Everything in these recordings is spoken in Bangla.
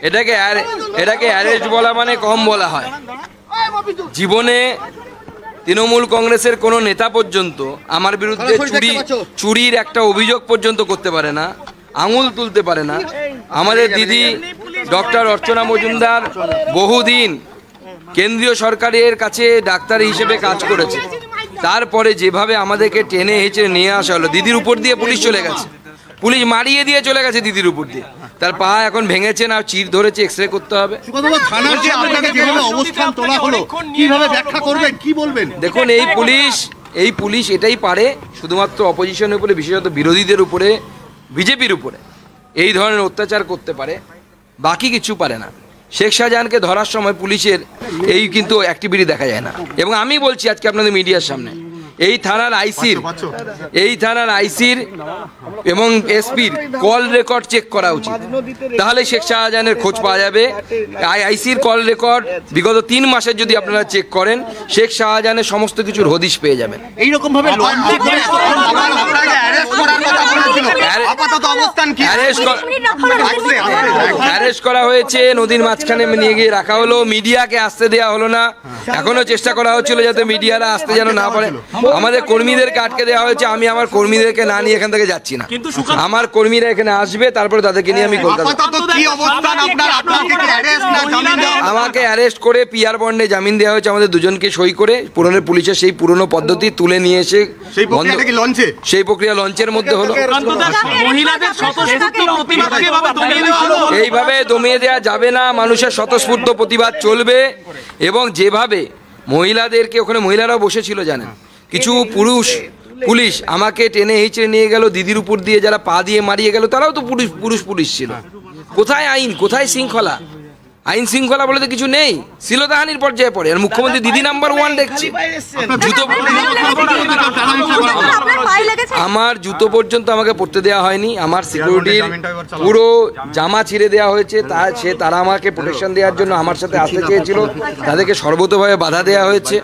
এটাকে অ্যারেস্ট বলা মানে কম বলা হয়। জীবনে তৃণমূল কংগ্রেসের কোনো নেতা পর্যন্ত আমার বিরুদ্ধে চুরির একটা অভিযোগ পর্যন্ত করতে পারে না, আঙুল তুলতে পারে না। আমাদের দিদি ডক্টর অর্চনা মজুমদার বহুদিন কেন্দ্রীয় সরকারের কাছে ডাক্তার হিসেবে কাজ করেছে, তারপরে যেভাবে আমাদেরকে টেনে হেঁচড়ে নিয়ে আসা হলো, দিদির উপর দিয়ে পুলিশ চলে গেছে, পুলিশ মারিয়ে দিয়ে চলে গেছে দিদির উপর দিয়ে। তার পা এখন ভেঙেছে না, চির ধরেছে, এক্সরে করতে হবে। দেখুন এই পুলিশ এটাই পারে, শুধুমাত্র অপোজিশনের উপরে, বিশেষত বিরোধীদের উপরে, বিজেপির উপরে এই ধরনের অত্যাচার করতে পারে, বাকি কিছু পারে না। শেখ শাহজাহানকে ধরার সময় পুলিশের এই কিন্তু অ্যাক্টিভিটি দেখা যায় না। এবং আমি বলছি আজকে আপনাদের মিডিয়ার সামনে, এই থানার আইসির এবং এসপির কল রেকর্ড চেক করা উচিত, তাহলে শেখ শাহজাহানের খোঁজ পাওয়া যাবে। আইসির কল রেকর্ড বিগত 3 মাসের যদি আপনারা চেক করেন, শেখ শাহজাহানের সমস্ত কিছুর হদিশ পেয়ে যাবেন। এইরকম ভাবে অ্যারেস্ট করা হয়েছে, নদীর মাঝখানে নিয়ে গিয়ে রাখা হলো, মিডিয়াকে আসতে দেওয়া হলো না। এখনো চেষ্টা করা হচ্ছিল যাতে মিডিয়ারা আসতে যেন না পারে। আমাদের কর্মীদেরকে আটকে দেওয়া হয়েছে। আমি আমার কর্মীদেরকে না নিয়ে এখান থেকে যাচ্ছি না, আমার কর্মীরা এখানে আসবে, তারপরে তাদেরকে নিয়ে আমি কলকাতা। আমাকে অ্যারেস্ট করে পিআর বন্ডে জামিন দেওয়া হয়েছে, আমাদের দুজনকে সই করে পুলিশের সেই পুরনো পদ্ধতি তুলে নিয়ে এসে সেই প্রক্রিয়া লঞ্চের মধ্যে হলো। এইভাবে দমিয়ে দেওয়া যাবে না, মানুষের স্বতঃস্ফূর্ত প্রতিবাদ চলবে। এবং যেভাবে মহিলাদেরকে, ওখানে মহিলারাও বসেছিল জানেন, কিছু পুলিশ আমাকে টেনে হেঁচড়ে নিয়ে গেল, দিদির উপর দিয়ে যারা পা দিয়ে মারিয়ে গেল, তারাও তো পুলিশ ছিল। কোথায় আইন, কোথায় শৃঙ্খলা? আইন শৃঙ্খলা বলে তো কিছু নেই, শ্লীলতাহানির পর্যায়ে পড়ে। আর মুখ্যমন্ত্রী দিদি নাম্বার 1 দেখছি, আমার জুতো পর্যন্ত আমাকে পড়তে দেওয়া হয়নি, আমার সিকিউরিটির পুরো জামা ছিঁড়ে দেওয়া হয়েছে। তারা আমাকে প্রোটেকশন দেওয়ার জন্য আমার সাথে আসতে চেয়েছিল, তাদেরকে সর্বতভাবে বাধা দেওয়া হয়েছে।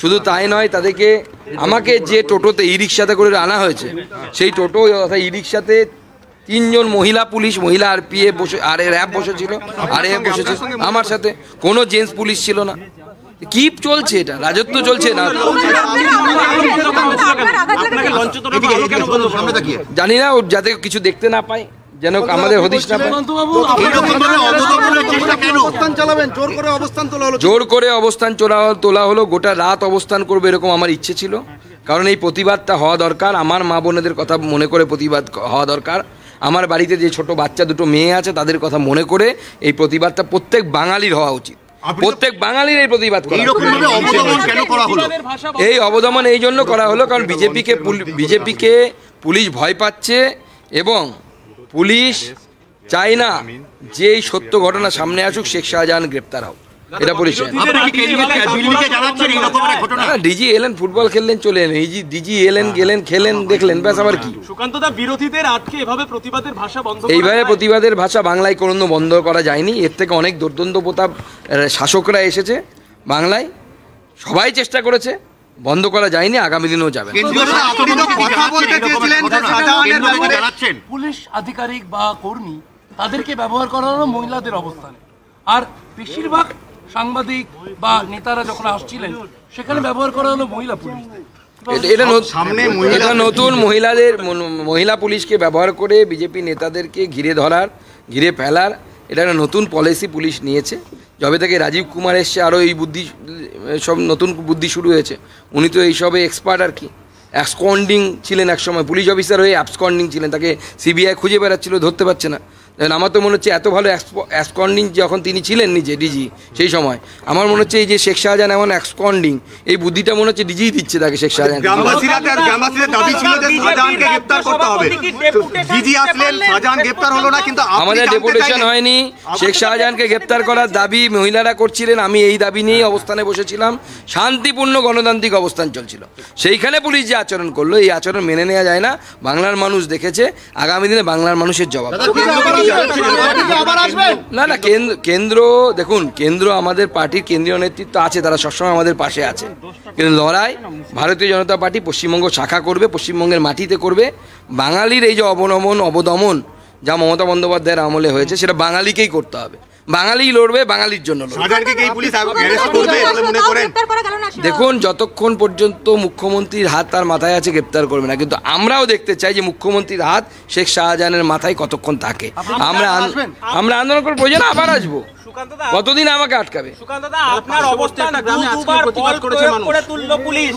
শুধু তাই নয়, তাদেরকে আমাকে যে টোটোতে ই রিক্সাতে করে আনা হয়েছে, সেই টোটো অর্থাৎ ই রিক্সাতে 3 জন মহিলা পুলিশ, মহিলা আরপিএফ বসে, আর র্যাব বসেছিল, আরএএফ বসেছে, আমার সাথে কোনো জেন্টস পুলিশ ছিল না। কি চলছে? এটা রাজত্ব চলছে না? জানি না, যাতে কিছু দেখতে না পায়, যেন আমাদের হদিশ না পায়। জোর করে অবস্থান তোলা হলো, গোটা রাত অবস্থান করবে এরকম আমার ইচ্ছে ছিল। কারণ এই প্রতিবাদটা হওয়া দরকার, আমার মা বোনেদের কথা মনে করে প্রতিবাদ হওয়া দরকার। আমার বাড়িতে যে ছোট বাচ্চা দুটো মেয়ে আছে তাদের কথা মনে করে এই প্রতিবাদটা প্রত্যেক বাঙালির হওয়া উচিত, প্রত্যেক বাঙালির এই প্রতিবাদ করা। এই অবদমন এই জন্য করা হলো কারণ বিজেপিকে পুলিশ ভয় পাচ্ছে এবং পুলিশ চায় না যে এই সত্য ঘটনা সামনে আসুক, শেখ শাহজাহান গ্রেপ্তার হোক। এটা পরিষ্কার। ডিজি এলেন, ফুটবল খেললেন, চলে এলেন, ডিজি এলেন, গেলেন, খেলেন, দেখলেন, ব্যাস। আবার কি এইভাবে প্রতিবাদের ভাষা বাংলায় কোনো বন্ধ করা যায়নি। এর থেকে অনেক দুর্দন্ত প্রতাপ শাসকরা এসেছে বাংলায়, সবাই চেষ্টা করেছে, বন্ধ করা যায়নি, আগামী দিনেও যাবে। পুলিশ আধিকারিক বা কর্মী তাদেরকে ব্যবহার করা হলো মহিলাদের অবস্থানে, আর বেশিরভাগ সাংবাদিক বা নেতারা যখন আসছিলেন সেখানে ব্যবহার করা হলো মহিলা পুলিশ। এটা নতুন মহিলা পুলিশকে ব্যবহার করে বিজেপি নেতাদেরকে ঘিরে ফেলার এটা একটা নতুন পলিসি পুলিশ নিয়েছে। যবে থেকে রাজীব কুমার এসছে আরও এই বুদ্ধি, সব নতুন বুদ্ধি শুরু হয়েছে। উনি তো এইসবে এক্সপার্ট আর কি। অ্যাবসকন্ডিং ছিলেন একসময়, পুলিশ অফিসার হয়ে অ্যাবসকন্ডিং ছিলেন, তাকে সিবিআই খুঁজে বেড়াচ্ছিল, ধরতে পারছে না। আমার তো মনে হচ্ছে এত ভালো অ্যাবসকন্ডিং যখন তিনি ছিলেন নিজে ডিজি, সেই সময় আমার মনে হচ্ছে এই যে শেখ শাহজাহান এমন অ্যাবসকন্ডিং, এই বুদ্ধিটা মনে হচ্ছে ডিজিই দিচ্ছে তাকে। শেখ শাহজাহান আমাদের ডেপুটেশন হয়নি, শেখ শাহজাহানকে গ্রেপ্তার করার দাবি মহিলারা করছিলেন, আমি এই দাবি নিয়েই অবস্থানে বসেছিলাম। শান্তিপূর্ণ গণতান্ত্রিক অবস্থান চলছিল, সেইখানে পুলিশ যে আচরণ করলো, এই আচরণ মেনে নেওয়া যায় না। বাংলার মানুষ দেখেছে, আগামী দিনে বাংলার মানুষের জবাব। না না, কেন্দ্র দেখুন, কেন্দ্র আমাদের পার্টির কেন্দ্রীয় নেতৃত্ব আছে, তারা সবসময় আমাদের পাশে আছে। কিন্তু লড়াই ভারতীয় জনতা পার্টি পশ্চিমবঙ্গ শাখা করবে, পশ্চিমবঙ্গের মাটিতে করবে। বাঙালির এই যে অবদমন যা মমতা বন্দ্যোপাধ্যায়ের আমলে হয়েছে সেটা বাঙালিকেই করতে হবে। বাঙালিই লড়বে, বাঙালির জন্য লড়বে। দেখুন, যতক্ষণ পর্যন্ত মুখ্যমন্ত্রীর হাত তার মাথায় আছে গ্রেপ্তার করবে না, কিন্তু আমরাও দেখতে চাই যে মুখ্যমন্ত্রীর হাত শেখ শাহজাহানের মাথায় কতক্ষণ থাকে। আমরা আন্দোলন করে প্রয়োজন আবার আসবো, কতদিন আমাকে আটকাবে? আপনার অবস্থান দুবার বল প্রয়োগ করে তুলল পুলিশ,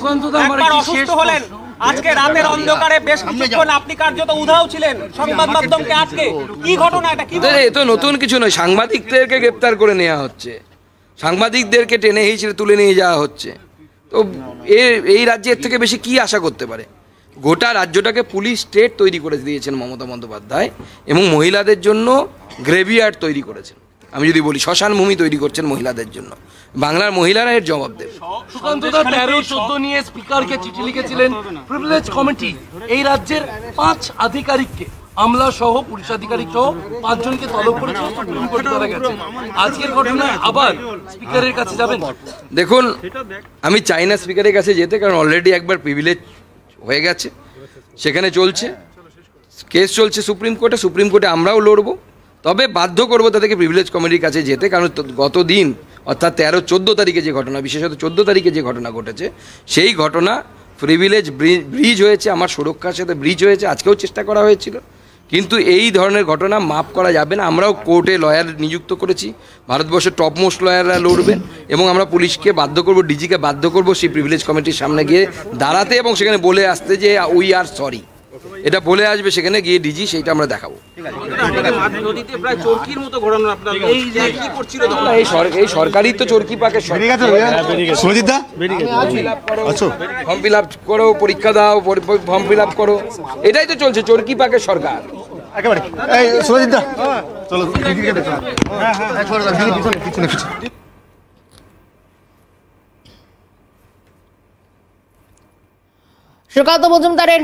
একবার অসুস্থ হলেন, আজকে রাতের অন্ধকারে বেশ কিছুক্ষণ আপনি কার্যত উধাও ছিলেন সংবাদ মাধ্যমকে আটকে। কি ঘটনা এটা? কি এ তো নতুন কিছু নয়, সাংবাদিকদেরকে গ্রেপ্তার করে নেওয়া হচ্ছে, সাংবাদিকদেরকে টেনে হিঁচড়ে তুলে নিয়ে যাওয়া হচ্ছে। তো এই রাজ্যের থেকে বেশি কি আশা করতে পারে? গোটা রাজ্যটাকে পুলিশ স্টেট তৈরি করে দিয়েছেন মমতা বন্দ্যোপাধ্যায়, এবং মহিলাদের জন্য গ্রেভিয়ার্ড তৈরি করেছেন। আমি যদি বলি শ্মশান ভূমি তৈরি করছেন মহিলাদের জন্য। বাংলার মহিলারা এর জবাব দেবে। সুকান্তদা 13-14 নিয়ে স্পিকারকে চিঠি লিখেছিলেন প্রিভিলেজ কমিটি। এই রাজ্যের 5 আধিকারিককে, আমলা সহ পুলিশ আধিকারিক সহ 5 জনকে তলব করেছে, সুপ্রিম কোর্টে ধরা গেছে। আজকের ঘটনায় আবার স্পিকারের কাছে যাবেন? দেখুন, আমি চাই না স্পিকারের কাছে যেতে, কারণ অলরেডি একবার প্রিভিলেজ হয়ে গেছে, সেখানে চলছে কেস, চলছে সুপ্রিম কোর্টে। সুপ্রিম কোর্টে আমরাও লড়বো, তবে বাধ্য করবো তাদেরকে প্রিভিলেজ কমিটির কাছে যেতে। কারণ গত দিন অর্থাৎ 13-14 তারিখে যে ঘটনা, বিশেষত 14 তারিখে যে ঘটনা ঘটেছে, সেই ঘটনা প্রিভিলেজ ব্রিজ হয়েছে, আমার সুরক্ষার সাথে ব্রিজ হয়েছে। আজকেও চেষ্টা করা হয়েছিল, কিন্তু এই ধরনের ঘটনা মাফ করা যাবে না। আমরাও কোর্টে লয়ার নিযুক্ত করেছি, ভারতবর্ষের টপমোস্ট লয়াররা লড়বেন, এবং আমরা পুলিশকে বাধ্য করবো, ডিজিকে বাধ্য করবো সেই প্রিভিলেজ কমিটির সামনে গিয়ে দাঁড়াতে এবং সেখানে বলে আসতে যে উই আর সরি, এটা বলে আসবে সেখানে গিয়ে ডিজি, সেইটা আমরা দেখাবো। এই সরকারই তো চরকি পাকে। ফর্ম ফিল আপ করো, পরীক্ষা দাও, ফর্ম ফিল আপ করো, এটাই তো চলছে চরকি পাকের সরকার। একেবারে চলো সুকান্ত মজুমদারের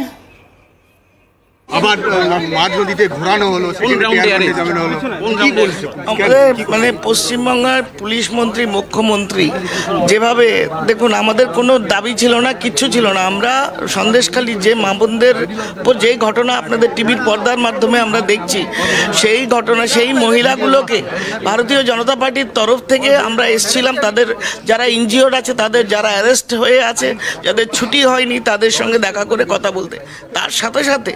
আবার মাঝ নদীতে ঘোরানো হলো, আমাদের মানে পশ্চিমবঙ্গের পুলিশ মন্ত্রী, মুখ্যমন্ত্রী যেভাবে, দেখুন আমাদের কোনো দাবি ছিল না, কিচ্ছু ছিল না। আমরা সন্দেশখালী যে মা বোনদের উপর যেই ঘটনা আপনাদের টিভির পর্দার মাধ্যমে আমরা দেখছি, সেই ঘটনা, সেই মহিলাগুলোকে ভারতীয় জনতা পার্টির তরফ থেকে আমরা এসেছিলাম, তাদের যারা ইনজিওর্ড আছে, তাদের যারা অ্যারেস্ট হয়ে আছে, যাদের ছুটি হয়নি, তাদের সঙ্গে দেখা করে কথা বলতে। তার সাথে সাথে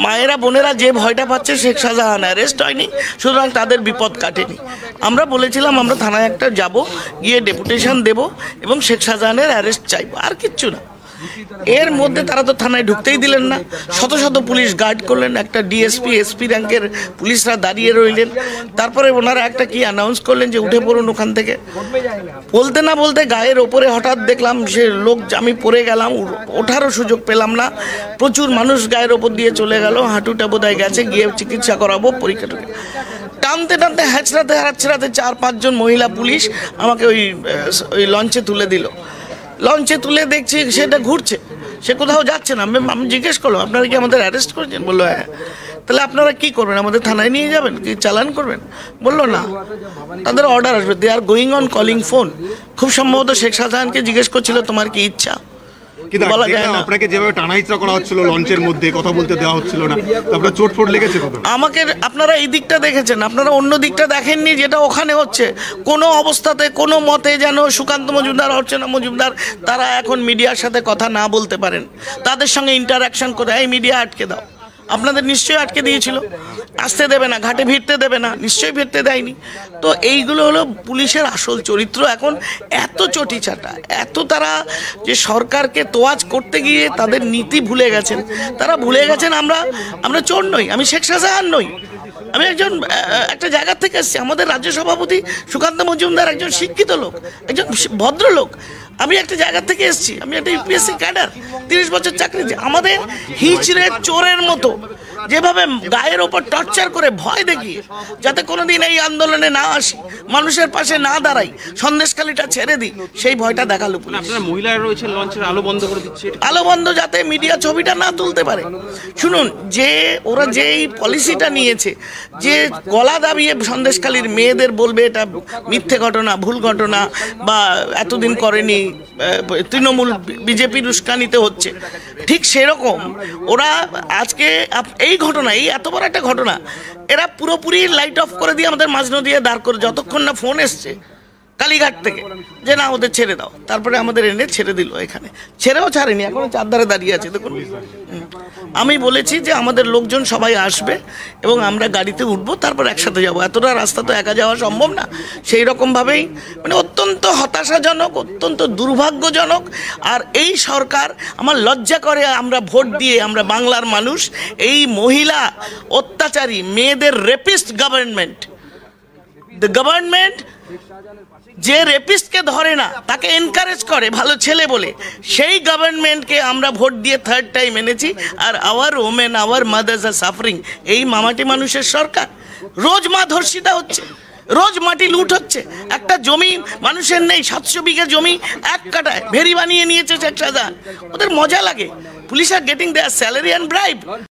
মায়েরা বোনেরা যে ভয়টা পাচ্ছে, শেখ শাহজাহান অ্যারেস্ট হয়নি, সুতরাং তাদের বিপদ কাটেনি। আমরা বলেছিলাম আমরা থানায় একটা যাব, গিয়ে ডেপুটেশন দেব এবং শেখ শাহজাহানের অ্যারেস্ট চাইব, আর কিচ্ছু না। এর মধ্যে তারা তো থানায় ঢুকতেই দিলেন না, শত শত পুলিশ গার্ড করলেন, একটা ডিএসপি এসপি র্যাঙ্কের পুলিশরা দাঁড়িয়ে রইলেন। তারপরে ওনারা একটা কি অ্যানাউন্স করলেন যে উঠে পড়ুন ওখান থেকে। বলতে না বলতে গায়ের ওপরে হঠাৎ দেখলাম সে লোক, আমি পড়ে গেলাম, ওঠারও সুযোগ পেলাম না। প্রচুর মানুষ গায়ের ওপর দিয়ে চলে গেল, হাঁটুটা বোধহয় গেছে, গিয়ে চিকিৎসা করাবো, পরীক্ষাটাকে টানতে টানতে হ্যাচড়াতে হাঁচড়াতে 4-5 জন মহিলা পুলিশ আমাকে ওই লঞ্চে তুলে দিল। লঞ্চে তুলে দেখছি সেটা ঘুরছে, সে কোথাও যাচ্ছে না। আমি জিজ্ঞেস করলাম আপনারা কি আমাদের অ্যারেস্ট করেছেন? বললো হ্যাঁ। তাহলে আপনারা কি করবেন? আমাদের থানায় নিয়ে যাবেন কি চালান করবেন? বললো না, তাদের অর্ডার আসবে। They are going on calling phone. খুব সম্ভবত শেখ শাহজাহানকে জিজ্ঞেস করছিল তোমার কি ইচ্ছা। কিন্তু আপনাকে যেভাবে টানাহিচড়া করা হচ্ছিল, লঞ্চের মধ্যে কথা বলতে দেওয়া হচ্ছিল না, তারপরে চোট লেগেছে। আমাকে আপনারা এই দিকটা দেখেছেন, আপনারা অন্য দিকটা দেখেননি, যেটা ওখানে হচ্ছে। কোনো অবস্থাতে কোনো মতে যেন সুকান্ত মজুমদার, অর্চনা মজুমদার তারা এখন মিডিয়ার সাথে কথা না বলতে পারেন, তাদের সঙ্গে ইন্টারাকশন করে এই মিডিয়া আটকে দাও। আপনাদের নিশ্চয়ই আটকে দিয়েছিল, আসতে দেবে না, ঘাটে ভিড়তে দেবে না, নিশ্চয়ই ভিড়তে দেয়নি। তো এইগুলো হলো পুলিশের আসল চরিত্র। এখন এত চটিচাটা, এত তারা যে সরকারকে তোয়াজ করতে গিয়ে তাদের নীতি ভুলে গেছেন। তারা ভুলে গেছেন আমরা চোর নই, আমি শেখ শাহজাহান নই, আমি একটা জায়গা থেকে এসেছি। আমাদের রাজ্য সভাপতি সুকান্ত মজুমদার একজন শিক্ষিত লোক, একজন ভদ্রলোক। আমি একটা জায়গা থেকে এসেছি, আমি একটা ইউপিএসসি ক্যাডার, 30 বছর চাকরি। আমাদের হিচড়ে চোরের মতো যেভাবে গায়ের ওপর টর্চার করে ভয় দেখিয়ে যাতে কোনোদিন এই আন্দোলনে না আসি, মানুষের পাশে না দাঁড়াই, সন্দেশখালীটা ছেড়ে দিই, সেই ভয়টা দেখালো পুলিশ। আপনারা মহিলারা রয়েছেন, লঞ্চের আলো বন্ধ করে দিচ্ছে। আলো বন্ধ যাতে মিডিয়া ছবিটা না তুলতে পারে। শুনুন, যে ওরা যে এই পলিসিটা নিয়েছে, যে গলা দাবিয়ে সন্দেশখালীর মেয়েদের বলবে এটা মিথ্যে ঘটনা, ভুল ঘটনা, বা এতদিন করেনি, তৃণমূল বিজেপির উস্কানিতে হচ্ছে, ঠিক সেরকম ওরা আজকে এই ঘটনা, এই এত বড় একটা ঘটনা, এরা পুরোপুরি লাইট অফ করে দিয়ে আমাদের মাঝনদিয়ে দাঁড় করে, যতক্ষণ না ফোন এসছে কালীঘাট থেকে যে না ওদের ছেড়ে দাও, তারপরে আমাদের এনে ছেড়ে দিল। এখানে ছেড়েও ছাড়েনি, এখনো চারধারে দাঁড়িয়ে আছে দেখুন। আমি বলেছি যে আমাদের লোকজন সবাই আসবে এবং আমরা গাড়িতে উঠবো, তারপর একসাথে যাব। এতটা রাস্তা তো একা যাওয়া সম্ভব না। সেই রকমভাবেই মানে অত্যন্ত হতাশাজনক, অত্যন্ত দুর্ভাগ্যজনক। আর এই সরকার, আমার লজ্জা করে, আমরা ভোট দিয়ে, আমরা বাংলার মানুষ এই মহিলা অত্যাচারী মেয়েদের রেপিস্ট গভর্নমেন্ট, দ্য গভর্নমেন্ট যে রেপিস্টকে ধরে না তাকে এনকারেজ করে ভালো ছেলে বলে, সেই গভর্নমেন্টকে আমরা ভোট দিয়ে থার্ড টাইম এনেছি। আর our women, our mothers are suffering. এই মামাটি মানুষের সরকার। রোজ মা ধর্ষিতা হচ্ছে, রোজ মাটি লুট হচ্ছে। একটা জমি মানুষের নেই, 700 বিঘা জমি এক কাটায় ভেরি বানিয়ে নিয়েছে শেখ শাহজাহান। ওদের মজা লাগে। Police are getting their salary and bribe.